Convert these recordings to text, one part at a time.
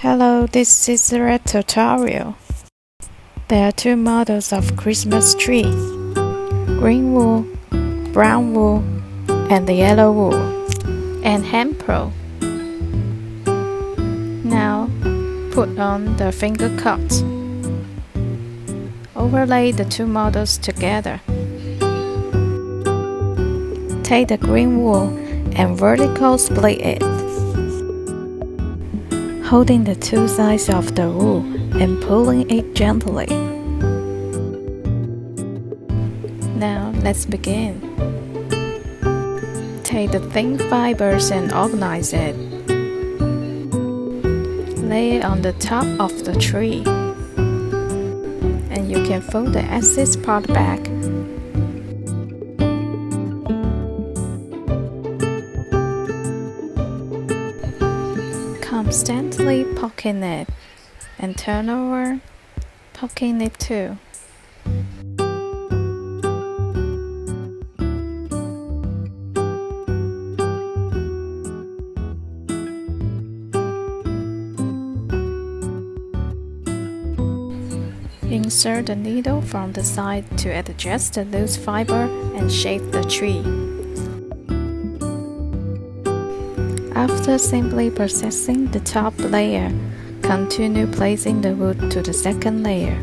Hello, this is Ciseret tutorial. There are two models of Christmas tree: green wool, brown wool, and the yellow wool, and hand pro. Now, put on the finger cut. Overlay the two models together. Take the green wool and vertical split it, holding the two sides of the wool and pulling it gently. Now let's begin. Take the thin fibers and organize it. Lay it on the top of the tree, and you can fold the excess part back. Constantly poking it, and turn over, poking it too. Insert the needle from the side to adjust the loose fiber and shape the tree. After simply processing the top layer, continue placing the wood to the second layer.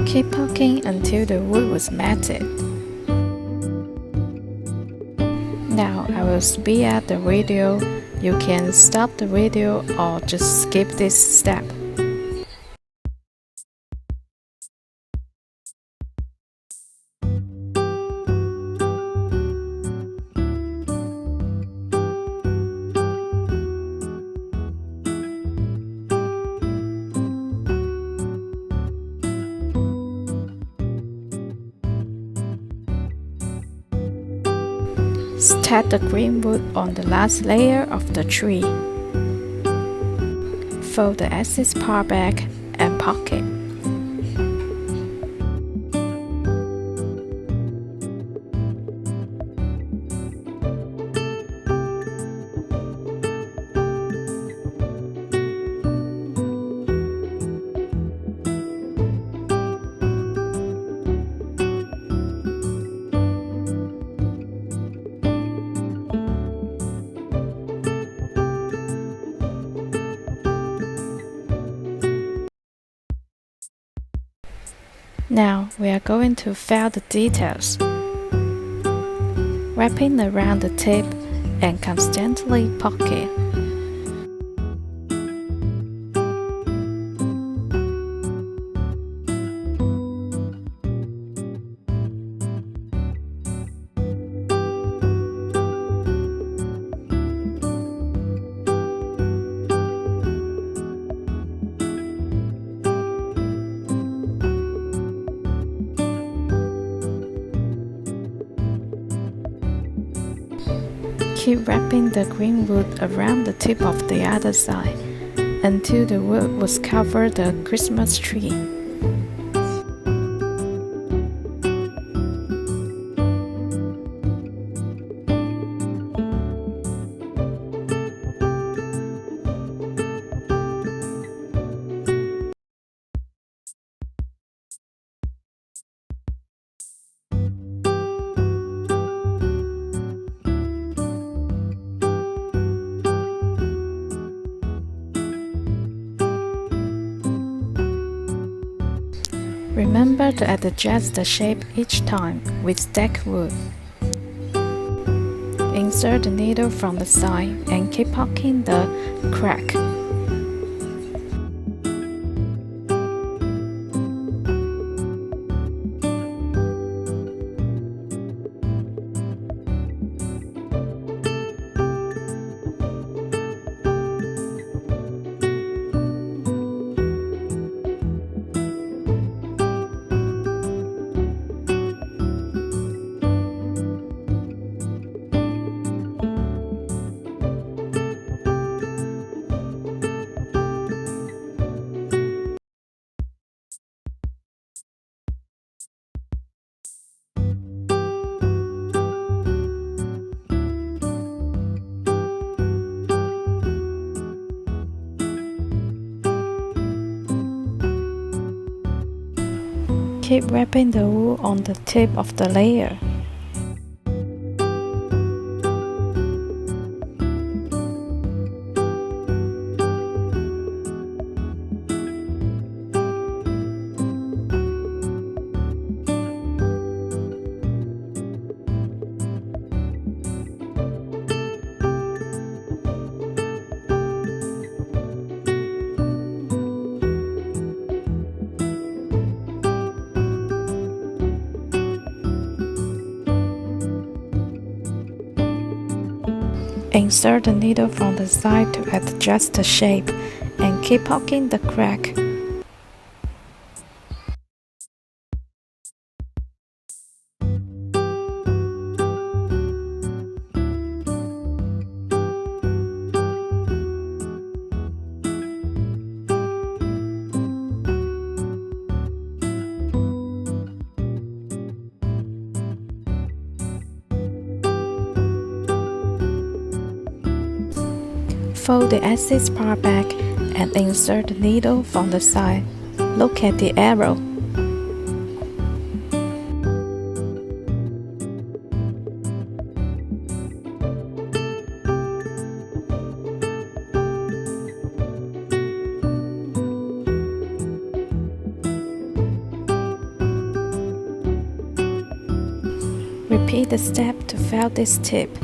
Keep poking until the wood was matted. Now I will speed up the video. You can stop the video or just skip this step. Stack the green wood on the last layer of the tree. Fold the excess part back and pocket. Now we are going to fill the details, wrapping around the tip and constantly poking. Keep wrapping the green wood around the tip of the other side until the wood was covered the Christmas tree. Remember to adjust the shape each time with stacked wood. Insert the needle from the side and keep poking the crack. Keep wrapping the wool on the tip of the layer. Insert the needle from the side to adjust the shape and keep poking the crack. Fold the excess part back and insert the needle from the side. Look at the arrow. Repeat the step to felt this tip.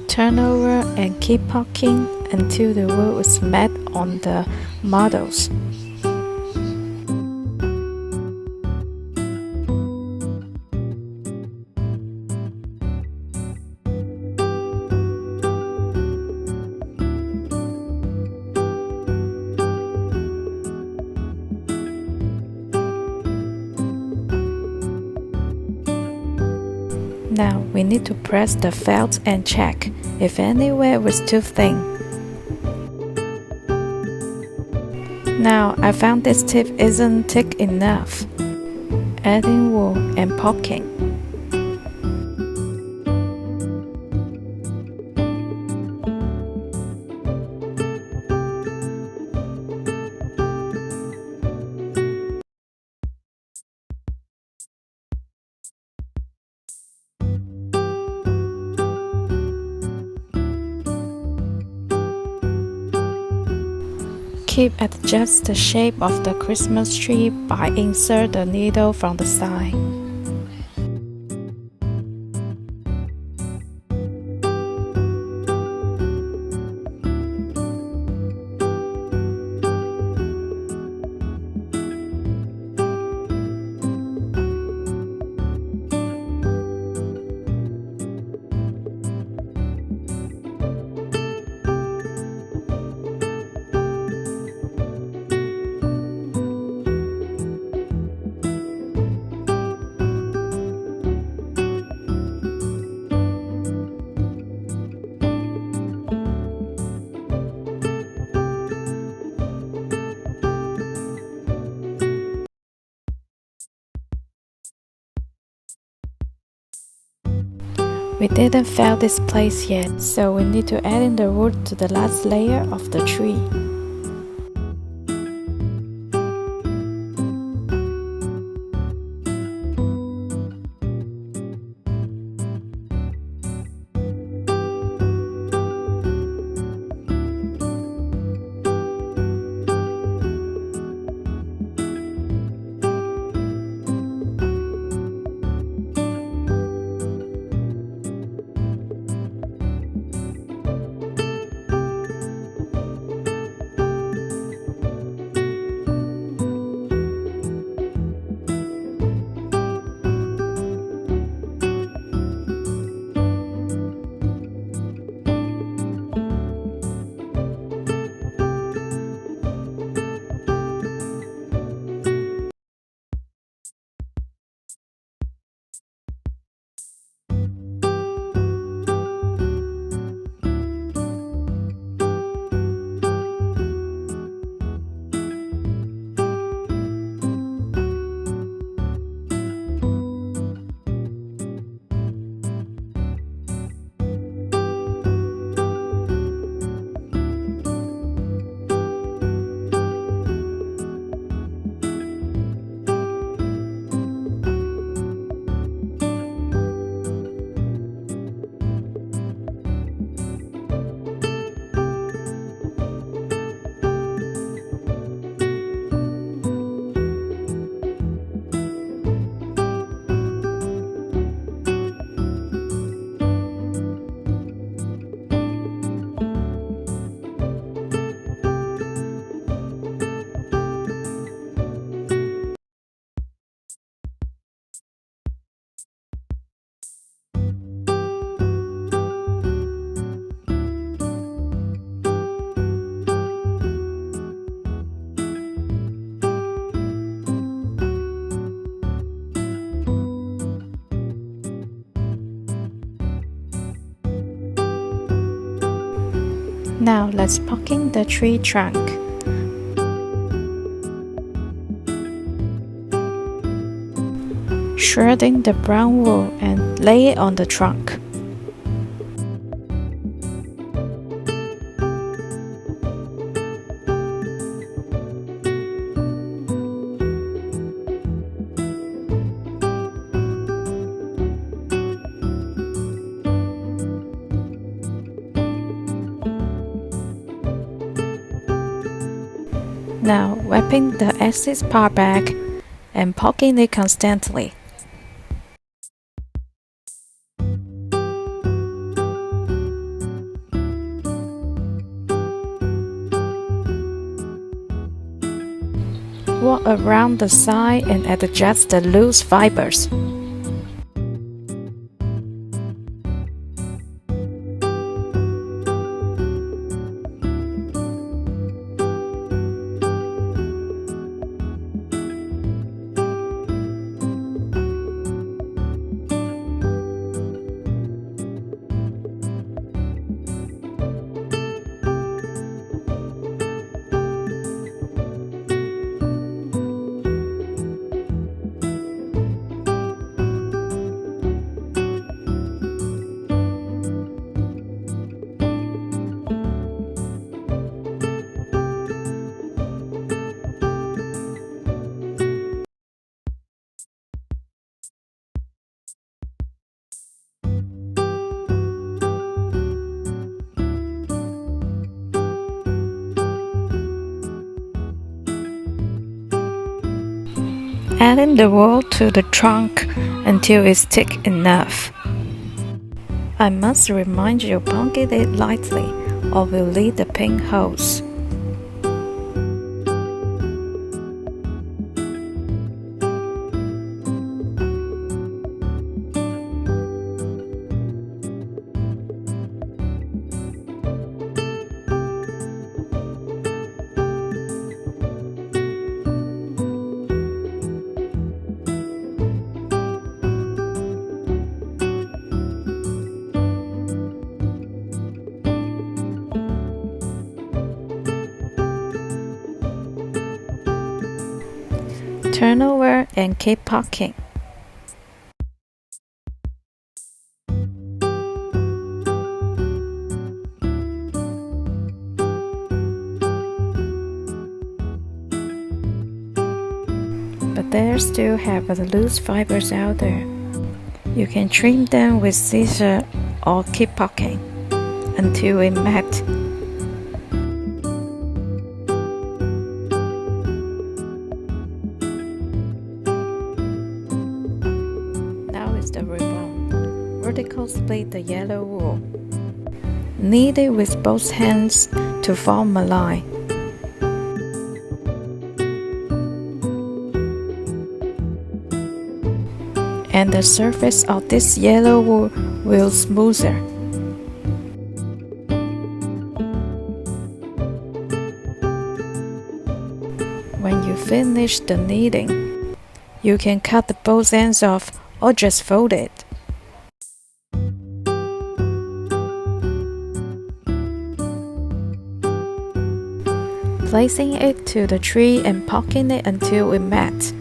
Turn over and keep poking until the wool is met on the models. Now we need to press the felt and check if anywhere was too thin. Now I found this tip isn't thick enough. Adding wool and poking. Keep adjust the shape of the Christmas tree by insert the needle from the side. We didn't fill this place yet, so we need to add in the wood to the last layer of the tree. Now let's poke in the tree trunk. Shredding the brown wool and lay it on the trunk. Now wrapping the excess part back and poking it constantly. Walk around the side and adjust the loose fibers. Adding the wool to the trunk until it's thick enough. I must remind you poke it lightly or will leave the pin holes. Turn over and keep poking. But there still have the loose fibers out there. You can trim them with scissors or keep poking until it met. The ribbon. Vertical split the yellow wool. Knead it with both hands to form a line. And the surface of this yellow wool will smoother. When you finish the kneading, you can cut the both ends off or just fold it. Placing it to the tree and poking it until it met.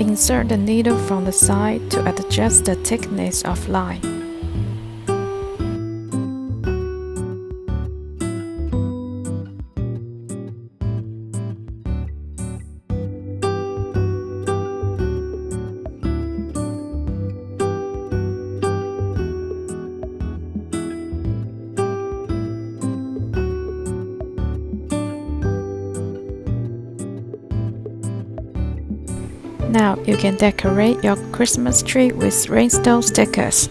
Insert the needle from the side to adjust the thickness of line. Now you can decorate your Christmas tree with rhinestone stickers.